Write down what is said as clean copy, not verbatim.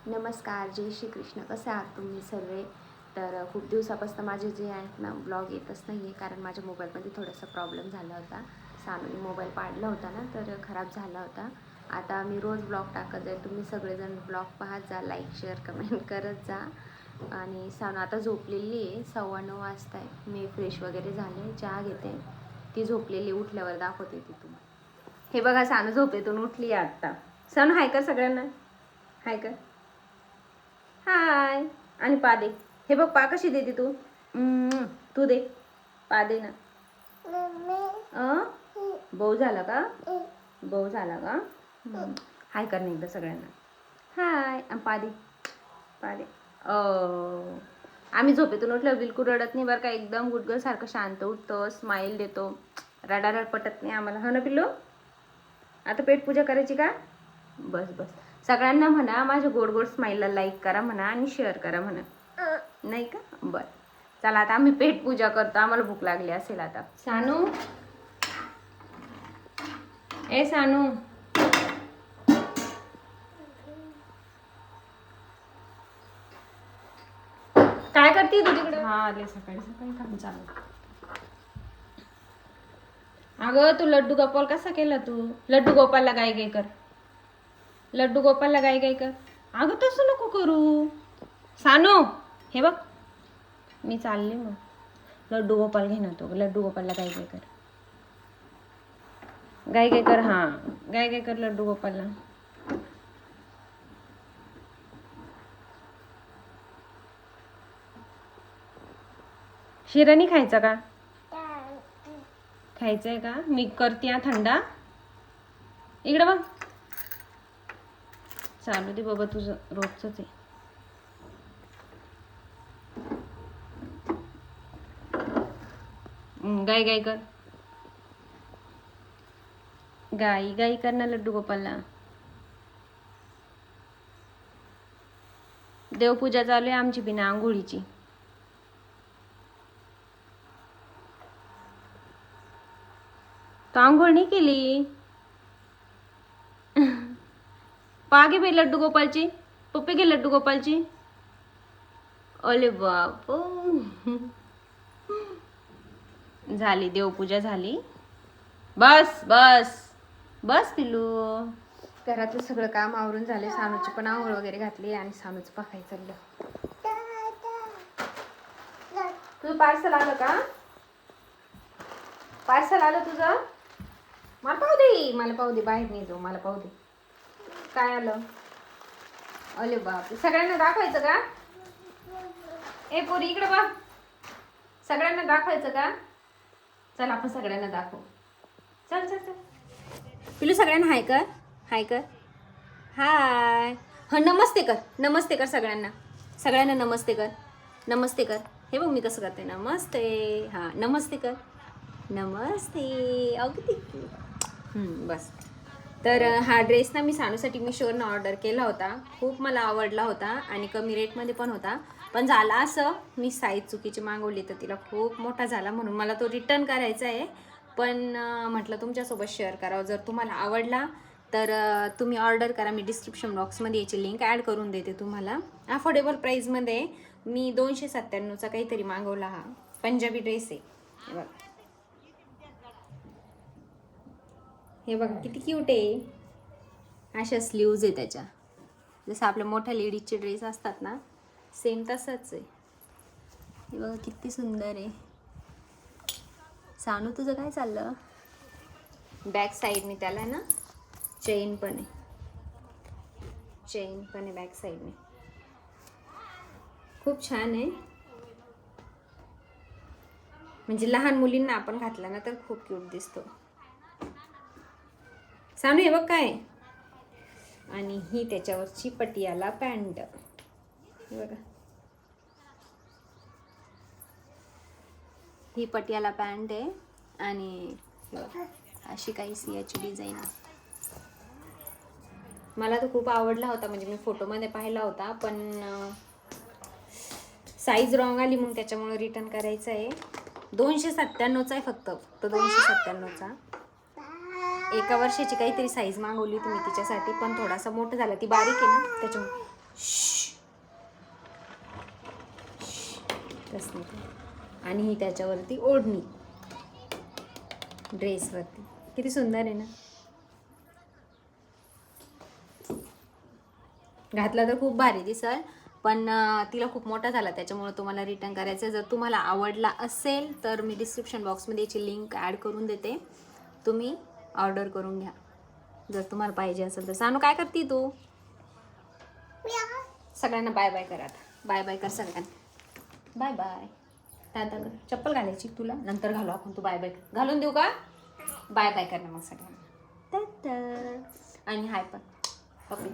नमस्कार, जय श्री कृष्ण. कसे आहात तुम्ही सर्व? तर खूप दिवसापासून माझे जे आहेत ना ब्लॉग येतच नाही आहे, कारण माझ्या मोबाईलमध्ये थोडासा प्रॉब्लेम झाला होता. सानूने मोबाईल पाडला होता ना, तर खराब झाला होता. आता मी रोज ब्लॉग टाकत जाईल. तुम्ही सगळेजण ब्लॉग पाहत जा, लाईक शेअर कमेंट करत जा. आणि सानू आता झोपलेली आहे, 9:15 वाजता आहे. मी फ्रेश वगैरे झाले, चहा घेते. ती झोपलेली, उठल्यावर दाखवते ती तुम्हाला. हे बघा, सानू झोपेतून उठली आहे आत्ता. सानू हाय कर सगळ्यांना, हाय कर. हाय. आणि पा दे. हे बघ, पा कशी देते तू. तू दे, पा दे ना. बहू झाला का? बहू झाला का? हाय कर नाही एकदा सगळ्यांना. हाय. पा दे, पा दे. आम्ही झोपेतून उठल्यावर बिलकुल रडत नाही बरं का. एकदम गुडगल सारखं शांत उठतो, स्माईल देतो. रडारड पटत नाही आम्हाला. हो ना पिल्लू? आता पेट पूजा करायची का? बस बस. सगळ्यांना म्हणा माझ्या गोड गोड स्माईलला लाईक करा म्हणा आणि शेअर करा म्हणा. नाही का? बरं, चला आता आम्ही पेट पूजा करतो. आम्हाला भूक लागली असेल आता. सानू, ए सानू, काय करते तू तिकडे? हा आले, सकाळी सकाळी काम चालू. अगं तू लड्डू गोपाल कसा केला तू? लड्डू गोपालला गाय गाय कर. लड्डू गोपालला गाय गाय कर. अगं तसं नको करू सानू. हे बघ, मी चालले मग. लड्डू गोपाल घे ना तो. लड्डू गोपालला गाय गाय कर. गाय गाय कर. हा, गाय गाय कर लड्डू गोपालला. शिरा नाही खायचा का? खायचंय का? मी करते थंडा. इकडे बघ. चालू दे बाबा, तुझं रोजच आहे. गाय गाय कर. गाई गाई कर ना लड्डू गोपालला. देवपूजा चालू आहे आमची बिना आंघोळीची. तो आंघोळ नाही केली. पागे बाई लड्डू गोपालची. पप्पी घे लड्डू गोपालची. अरे बाप, झाली देवपूजा झाली. बस बस बस पिल्लू. घरातलं सगळं काम आवरून झाले. सानूची पण आंघोळ वगैरे घातली आणि सानूचं पाकाय चाललं. तुझं पार्सल आलं का? पार्सल आलं तुझं? मला पाहू दे, मला पाहू दे. बाहेर नाही जाऊ, मला पाहू दे. काय आलं? अरे बाप, सगळ्यांना दाखवायचं का? ए पोरी इकडे बघ. सगळ्यांना दाखवायचं का? चल आपण सगळ्यांना दाखव. चल चल चल. पिलू सगळ्यांना हाय कर. हाय कर. हाय. हा, नमस्ते कर. नमस्ते कर सगळ्यांना. सगळ्यांना नमस्ते कर. नमस्ते कर. हे बघ मी कसं करते. नमस्ते. हां, नमस्ते कर. नमस्ते. अगदी. बस. तर हा ड्रेस ना मी सानूसाठी मिशोवरनं ऑर्डर केला होता. खूप मला आवडला होता आणि कमी रेटमध्ये पण होता. पण झाला असं, मी साईज चुकीची मागवली तर तिला खूप मोठा झाला, म्हणून मला तो रिटर्न करायचा आहे. पण म्हटलं तुमच्यासोबत शेअर करावं. जर तुम्हाला आवडला तर तुम्ही ऑर्डर करा. मी डिस्क्रिप्शन बॉक्समध्ये याची लिंक ॲड करून देते तुम्हाला. अफोर्डेबल प्राईजमध्ये मी 297चा काहीतरी मागवला. हा पंजाबी ड्रेस आहे. बघा, हे बघा किती क्यूट आहे. अशा स्लीव्ज आहे त्याच्या, जसं आपल्या मोठ्या लेडीजचे ड्रेस असतात ना, सेम तसंच आहे. हे बघा किती सुंदर आहे. सानू तुझं काय चाललं? बॅक साईडने त्याला ना चेन पण आहे. चेन पण आहे बॅक साईडने. खूप छान आहे. म्हणजे लहान मुलींना आपण घातला ना तर खूप क्यूट दिसतो. सानू हे बघ काय. आणि ही त्याच्यावरची पटियाला पॅन्ट. हे बघा, ही पटियाला पॅन्ट आहे आणि अशी काही सियाची डिझाईन आहे. मला तो खूप आवडला होता, म्हणजे मी फोटोमध्ये पाहिला होता, पण साईज रॉंग आली, मग त्याच्यामुळे रिटर्न करायचं आहे. 297चा आहे फक्त 297चा. एका वर्षाची काहीतरी साईज मागवली होती मी तिच्यासाठी, पण थोडासा मोठा झाला. ती बारीक आहे ना त्याच्यामुळे. तसली आणि ही त्याच्यावरती ओढणी ड्रेसवरती. किती सुंदर आहे ना. घातला तर खूप भारी दिसल, पण तिला खूप मोठा झाला त्याच्यामुळे तुम्हाला रिटर्न करायचं. जर तुम्हाला आवडला असेल तर मी डिस्क्रिप्शन बॉक्समध्ये याची लिंक ॲड करून देते, तुम्ही ऑर्डर करून घ्या जर तुम्हाला पाहिजे असेल तर. सानू काय करते तू? सगळ्यांना बाय बाय करा. बाय बाय कर सगळ्यांना. Bye bye. दादा कर. चप्पल घालायची तुला नंतर घालू आपण. तू बाय बाय घालून देऊ का? बाय बाय कर ना मग सगळ्यांना. आणि हाय पण पप्पी.